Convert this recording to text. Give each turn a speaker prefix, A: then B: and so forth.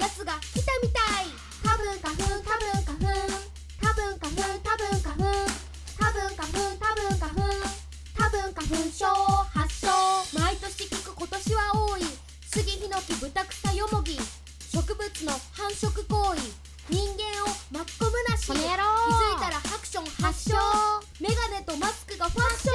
A: やつが来たみたい。多分花粉多分花粉多分花粉多分花粉多分花粉多分花粉多分花粉症発症。毎年聞く今年は多い杉ヒノキブタクサヨモギ。植物の繁殖行為人間を巻き込むなし。気づいたらハクション発症。メガネとマスクがファッション。